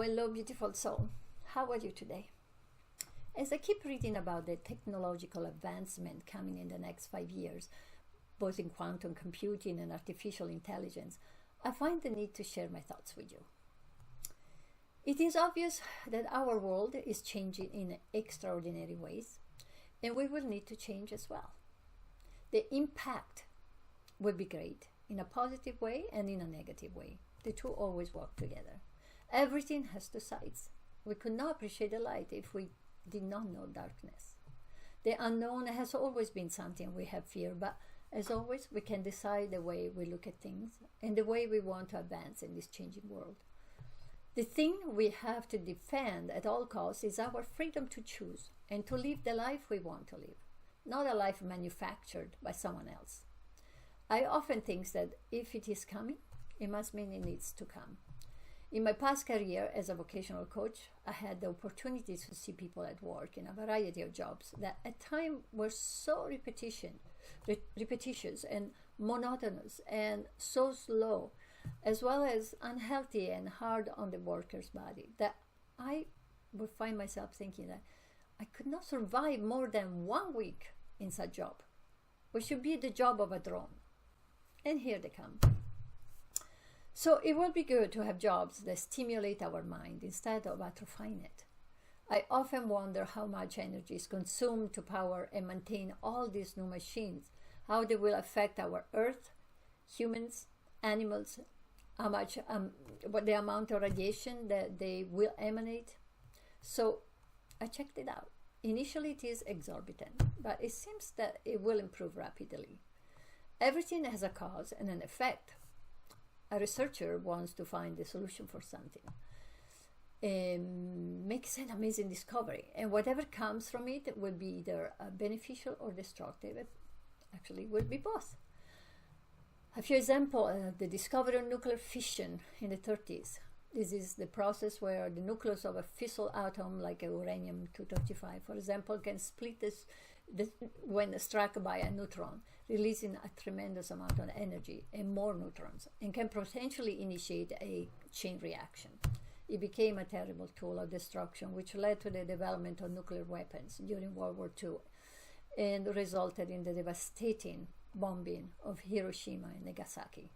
hello, beautiful soul. How are you today? As I keep reading about the technological advancement coming in the next 5 years, both in quantum computing and artificial intelligence, I find the need to share my thoughts with you. It is obvious that our world is changing in extraordinary ways, and we will need to change as well. The impact will be great in a positive way and in a negative way. The two always work together. Everything has two sides. We could not appreciate the light if we did not know darkness. The unknown has always been something we have fear, but as always, we can decide the way we look at things and the way we want to advance in this changing world. The thing we have to defend at all costs is our freedom to choose and to live the life we want to live, not a life manufactured by someone else. I often think that if it is coming, it must mean it needs to come. In my past career as a vocational coach, I had the opportunity to see people at work in a variety of jobs that at times were so repetitious and monotonous and so slow, as well as unhealthy and hard on the worker's body, that I would find myself thinking that I could not survive more than 1 week in such job, which should be the job of a drone. And here they come. So it will be good to have jobs that stimulate our mind instead of atrophying it. I often wonder how much energy is consumed to power and maintain all these new machines, how they will affect our earth, humans, animals, what the amount of radiation that they will emanate. So I checked it out. Initially it is exorbitant, but it seems that it will improve rapidly. Everything has a cause and an effect. A researcher wants to find the solution for something, makes an amazing discovery, and whatever comes from it will be either beneficial or destructive. It actually will be both. A few examples: the discovery of nuclear fission in the 30s. This is the process where the nucleus of a fissile atom, like uranium-235, for example, can split when struck by a neutron, releasing a tremendous amount of energy and more neutrons, and can potentially initiate a chain reaction. It became a terrible tool of destruction, which led to the development of nuclear weapons during World War II and resulted in the devastating bombing of Hiroshima and Nagasaki.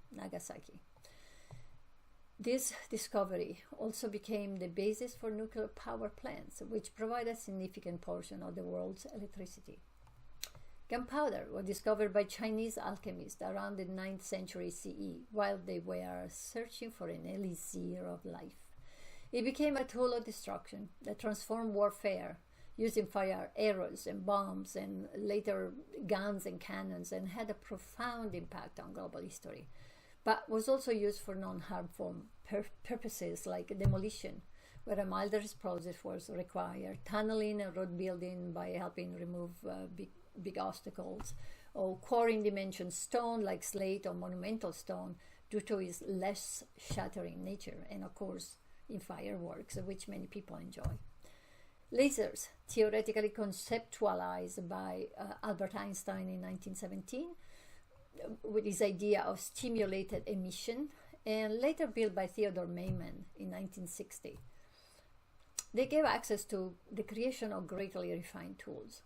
This discovery also became the basis for nuclear power plants, which provide a significant portion of the world's electricity. Gunpowder was discovered by Chinese alchemists around the 9th century CE, while they were searching for an elixir of life. It became a tool of destruction that transformed warfare, using fire arrows and bombs and later guns and cannons, and had a profound impact on global history, but was also used for non-harmful purposes like demolition, where a milder explosive was required, tunneling and road building by helping remove big obstacles, or quarrying dimension stone like slate or monumental stone due to its less shattering nature, and of course in fireworks, which many people enjoy. Lasers, theoretically conceptualized by Albert Einstein in 1917, with his idea of stimulated emission, and later built by Theodore Maiman in 1960. They gave access to the creation of greatly refined tools.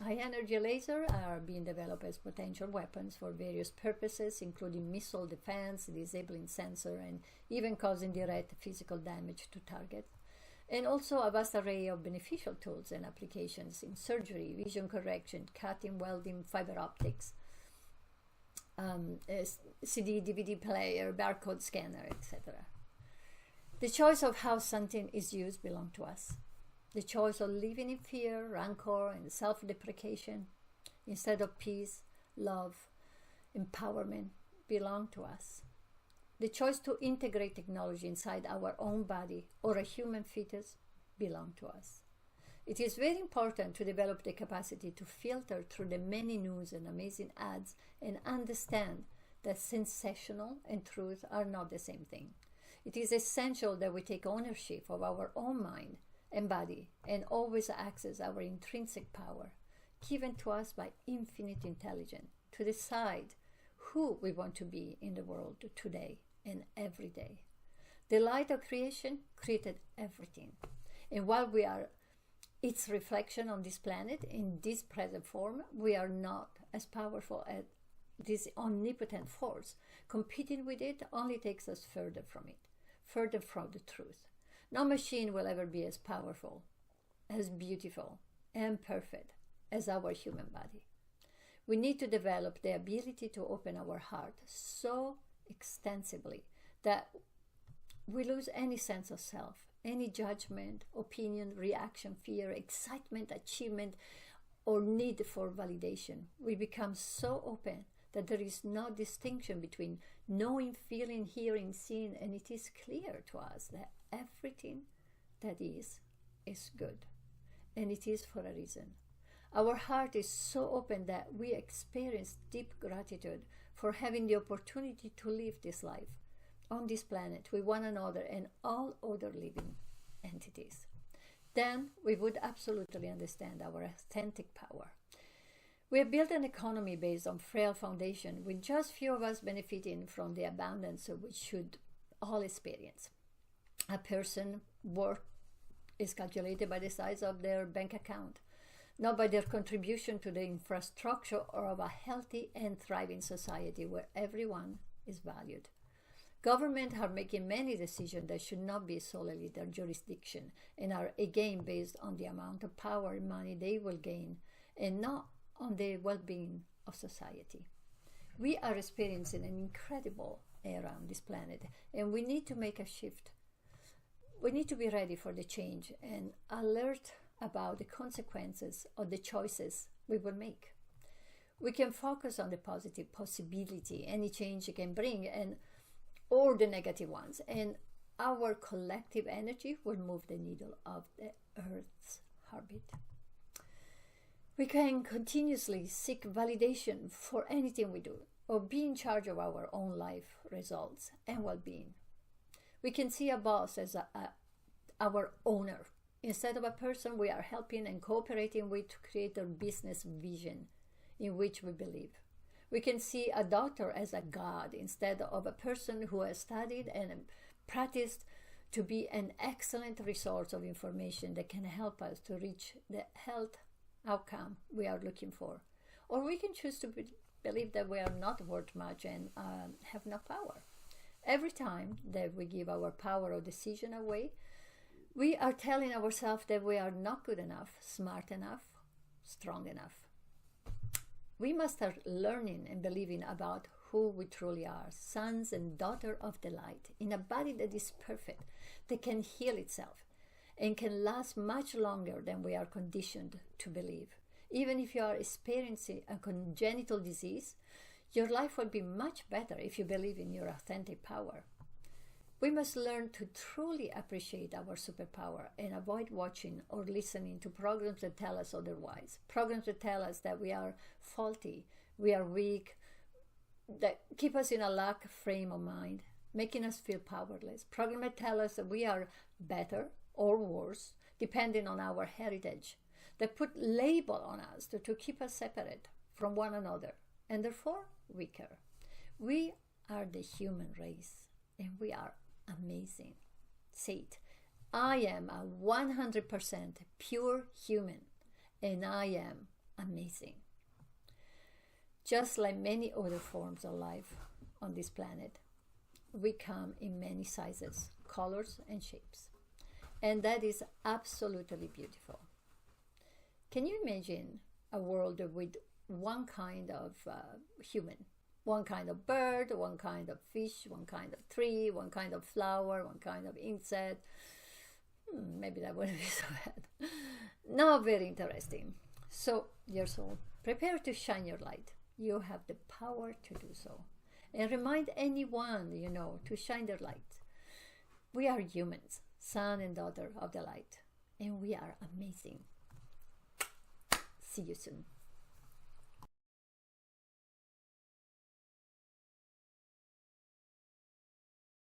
High-energy lasers are being developed as potential weapons for various purposes, including missile defense, disabling sensor, and even causing direct physical damage to targets. And also a vast array of beneficial tools and applications in surgery, vision correction, cutting, welding, fiber optics, CD, DVD player, barcode scanner, etc. The choice of how something is used belongs to us. The choice of living in fear, rancor, and self-deprecation instead of peace, love, empowerment belongs to us. The choice to integrate technology inside our own body or a human fetus belongs to us. It is very important to develop the capacity to filter through the many news and amazing ads and understand that sensational and truth are not the same thing. It is essential that we take ownership of our own mind and body and always access our intrinsic power, given to us by infinite intelligence, to decide who we want to be in the world today and every day. The light of creation created everything. And while we are its reflection on this planet in this present form, we are not as powerful as this omnipotent force. Competing with it only takes us further from it, further from the truth. No machine will ever be as powerful, as beautiful, and perfect as our human body. We need to develop the ability to open our heart so extensively that we lose any sense of self, any judgment, opinion, reaction, fear, excitement, achievement, or need for validation. We become so open that there is no distinction between knowing, feeling, hearing, seeing, and it is clear to us that everything that is good, and it is for a reason. Our heart is so open that we experience deep gratitude for having the opportunity to live this life on this planet with one another and all other living entities. Then we would absolutely understand our authentic power. We have built an economy based on frail foundation, with just few of us benefiting from the abundance we should all experience. A person's worth is calculated by the size of their bank account, not by their contribution to the infrastructure of a healthy and thriving society where everyone is valued. Governments are making many decisions that should not be solely their jurisdiction and are again based on the amount of power and money they will gain and not on the well-being of society. We are experiencing an incredible era on this planet, and we need to make a shift. We need to be ready for the change and alert about the consequences of the choices we will make. We can focus on the positive possibility any change can bring or the negative ones, and our collective energy will move the needle of the Earth's orbit. We can continuously seek validation for anything we do, or be in charge of our own life results and well-being. We can see a boss as our owner, instead of a person we are helping and cooperating with to create a business vision in which we believe. We can see a doctor as a god instead of a person who has studied and practiced to be an excellent resource of information that can help us to reach the health outcome we are looking for. Or we can choose to believe that we are not worth much and have no power. Every time that we give our power of decision away, we are telling ourselves that we are not good enough, smart enough, strong enough. We must start learning and believing about who we truly are, sons and daughters of the light, in a body that is perfect, that can heal itself, and can last much longer than we are conditioned to believe. Even if you are experiencing a congenital disease, your life will be much better if you believe in your authentic power. We must learn to truly appreciate our superpower and avoid watching or listening to programs that tell us otherwise. Programs that tell us that we are faulty, we are weak, that keep us in a lack frame of mind, making us feel powerless. Programs that tell us that we are better or worse, depending on our heritage, that put label on us to keep us separate from one another and therefore weaker. We are the human race, and we are amazing. Say it. I am a 100% pure human, and I am amazing. Just like many other forms of life on this planet, we come in many sizes, colors, and shapes. And that is absolutely beautiful. Can you imagine a world with one kind of human? One kind of bird, one kind of fish, one kind of tree, one kind of flower, one kind of insect. Maybe that wouldn't be so bad. Not very interesting. So, dear soul, prepare to shine your light. You have the power to do so. And remind anyone you know to shine their light. We are humans, son and daughter of the light, and we are amazing. See you soon.